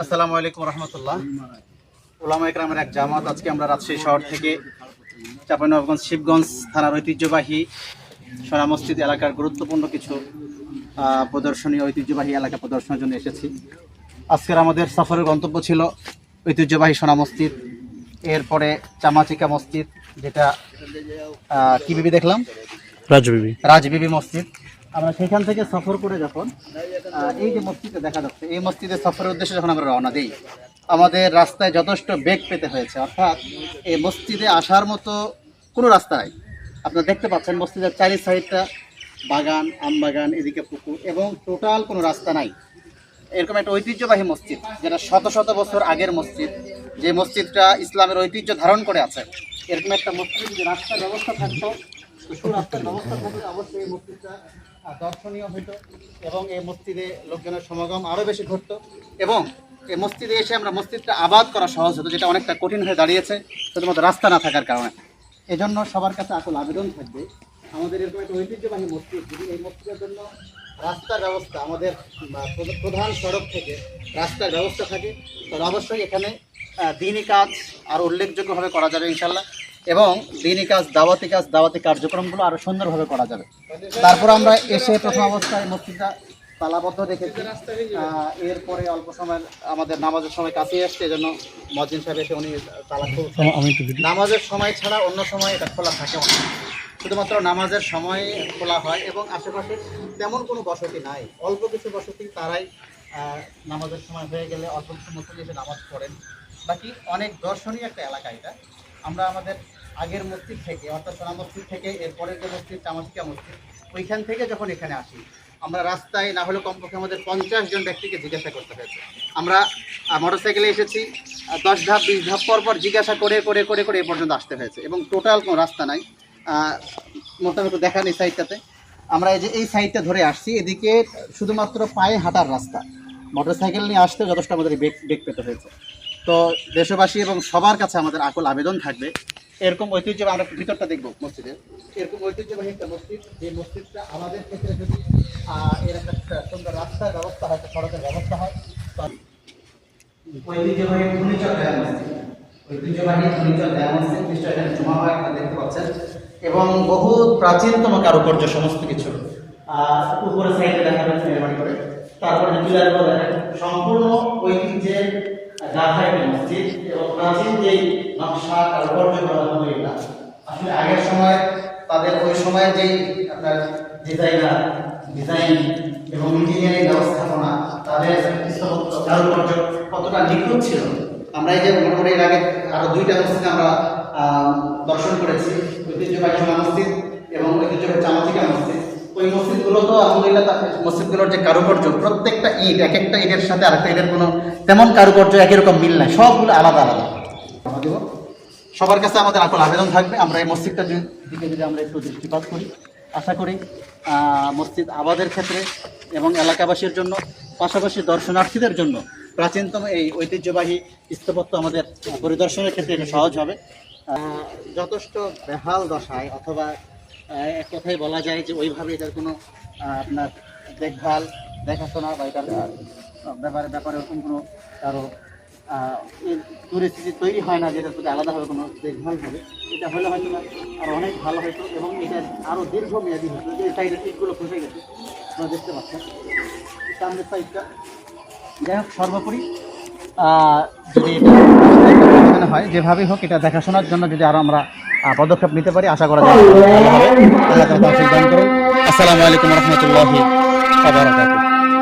আসসালামু আলাইকুম রহমতুল্লাহ। উলামা ইকরামের এক জামাত আজকে আমরা রাজশাহী শহর থেকে চাঁপাইনবাবগঞ্জ শিবগঞ্জ থানার ঐতিহ্যবাহী সোনা মসজিদ এলাকার গুরুত্বপূর্ণ কিছু প্রদর্শনী ঐতিহ্যবাহী এলাকা প্রদর্শনের জন্য এসেছি। আজকের আমাদের সফরের গন্তব্য ছিল ঐতিহ্যবাহী সোনা মসজিদ, এরপরে চামাচিকা মসজিদ, যেটা কি বিবি দেখলাম, রাজবিবি মসজিদ। আমরা সেখান থেকে সফর করে যখন এই যে মসজিদে দেখা যাচ্ছে, এই মসজিদের সফরের উদ্দেশ্যে যখন আমরা রওনা দিই, আমাদের রাস্তায় যথেষ্ট বেগ পেতে হয়েছে। অর্থাৎ এই মসজিদে আসার মতো কোনো রাস্তা নাই। আপনারা দেখতে পাচ্ছেন মসজিদের চারি সাইডটা বাগান, আম বাগান, এদিকে পুকুর, এবং টোটাল কোনো রাস্তা নাই। এরকম একটা ঐতিহ্যবাহী মসজিদ, যেটা শত শত বছর আগের মসজিদ, যে মসজিদটা ইসলামের ঐতিহ্য ধারণ করে আছে, এরকম একটা মসজিদ যে রাস্তার ব্যবস্থা থাকতো, রাস্তার ব্যবস্থা থাকলে অবশ্যই এই মসজিদটা দর্শনীয় হইতো এবং এই মসজিদে লোকজনের সমাগম আরও বেশি ঘটতো, এবং এই মসজিদে এসে আমরা মসজিদটা আবাদ করা সহজ হতো, যেটা অনেকটা কঠিন হয়ে দাঁড়িয়েছে শুধুমাত্র রাস্তা না থাকার কারণে। এজন্য সবার কাছে আকুল আবেদন থাকবে, আমাদের এরকম একটা ঐতিহ্যবাহী মসজিদ, যদি এই মসজিদের জন্য রাস্তার ব্যবস্থা, আমাদের প্রধান সড়ক থেকে রাস্তার ব্যবস্থা থাকে, তাহলে অবশ্যই এখানে দ্বীনি কাজ আরও উল্লেখযোগ্যভাবে করা যাবে ইনশাল্লাহ, এবং দ্বীনি কাজ, দাওয়াতি কার্যক্রমগুলো আরও সুন্দরভাবে করা যাবে। তারপর আমরা এসে প্রথম অবস্থায় মসজিদটা তালাবদ্ধ রেখেছি। এরপরে অল্প সময় আমাদের নামাজের সময় কাছে আসছে, এজন্য মসজিদ সাহেব এসে উনি তালা খুলছেন। নামাজের সময় ছাড়া অন্য সময় এটা খোলা থাকে না, শুধুমাত্র নামাজের সময় খোলা হয়, এবং আশেপাশে তেমন কোনো বসতি নাই, অল্প কিছু বসতি, তারাই নামাজের সময় হয়ে গেলে অল্প কিছু মুসল্লি এসে নামাজ পড়েন। বাকি অনেক দর্শনীয় একটা এলাকা এটা। আমরা আমাদের আগের মসজিদ থেকে, অর্থাৎ সোনা মসজিদ থেকে এরপরের যে মসজিদ চামাচিকা মসজিদ, ওইখান থেকে যখন এখানে আসি, আমরা রাস্তায় না হলে কমপক্ষে আমাদের 50 জন ব্যক্তিকে জিজ্ঞাসা করতে হয়েছে। আমরা মোটরসাইকেলে এসেছি, 10 ধাপ 20 ধাপ পর জিজ্ঞাসা করে করে করে করে এ পর্যন্ত আসতে হয়েছে, এবং টোটাল কোনো রাস্তা নাই। মোটামুটি দেখান এই সাইডটাতে, আমরা এই যে এই সাইডটা ধরে আসছি, এদিকে শুধুমাত্র পায়ে হাঁটার রাস্তা, মোটরসাইকেল নিয়ে আসতে যথেষ্ট আমাদের বেগ পেতে হয়েছে। তো দেশবাসী এবং সবার কাছে আমাদের আকুল আবেদন থাকবে, এরকম ঐতিহ্যবাহী, আমরা ভিতরটা দেখবো মসজিদের, এরকম ঐতিহ্যবাহী একটা মসজিদ, যে মসজিদটা আমাদের ক্ষেত্রে যদি এর একটা সুন্দর রাস্তার ব্যবস্থা হয়, সড়কের ব্যবস্থা হয়, ঐতিহ্যবাহী ধুনিচর দেয়া মসজিদ, ঐতিহ্যবাহী ধুনিচর দেয়া মসজিদ, এখানে জমা হয় দেখতে পাচ্ছেন, এবং বহু প্রাচীনতম কারুকার্য সমস্ত কিছু উপরে সাইডে দেখা যাচ্ছে নির্মাণ করে। তারপরে পিলারগুলো দেখেন, সম্পূর্ণ ঐতিহ্যের গাথা একটি মসজিদ, এবং প্রাচীন যেই নকশা কারুকার্য আলহামদুলিল্লাহ, আসলে আগের সময় তাদের ওই সময় যেই আপনার ডিজাইন এবং ইঞ্জিনিয়ারিং ব্যবস্থাপনা, তাদের কারুকার্য কতটা নিখুঁত ছিল। আমরা এই যে মোটামুটি এর আগে আরো 2টা মসজিদ আমরা দর্শন করেছি, ঐতিহ্যবাহী সোনা মসজিদ এবং ঐতিহ্যবাহী চামাচিকা মসজিদ। ওই মসজিদগুলো তো আলহামদুলিল্লাহ, মসজিদগুলোর যে কারুকার্য, প্রত্যেকটা ইট এক একটা ইটের সাথে আরেকটা ইটের কোনো তেমন কারুকার্য একই রকম মিল নাই, সবগুলো আলাদা আলাদা। সবার কাছে আমাদের আকুল আবেদন থাকবে, আমরা এই মসজিদটার দিকে যদি আমরা একটু দৃষ্টিপাত করি, আশা করি মসজিদ আবাদের ক্ষেত্রে এবং এলাকাবাসীর জন্য, পাশাপাশি দর্শনার্থীদের জন্য প্রাচীনতম এই ঐতিহ্যবাহী স্থাপত্য আমাদের পরিদর্শনের ক্ষেত্রে এটা সহজ হবে। যথেষ্ট বেহাল দশায়, অথবা এক কথায় বলা যায় যে ওইভাবে এটার কোনো আপনার দেখভাল, দেখাশোনা বা এটার ব্যাপারে ওরকম কোনো কারো পরিস্থিতি তৈরি হয় না, যেটার প্রতি আলাদাভাবে কোনো দেখভাল হবে। এটা হলে হয়তো আরও অনেক ভালো হতো, এবং এটা আরও দীর্ঘমেয়াদী হতো। যে সাইডের ইটগুলো খসে গেছে, আপনারা দেখতে পাচ্ছেন সামনের সাইডটা। যাই হোক, সর্বোপরি যদি এটা হয়, যেভাবেই হোক, এটা দেখাশোনার জন্য যদি আরও আমরা পদক্ষেপ নিতে পারি, আশা করা যায় ভালো হবে। আল্লাহ তাআলা তৌফিক দান করুন। আসসালামু আলাইকুম ওয়া রাহমাতুল্লাহি ওয়া বারাকাতুহু।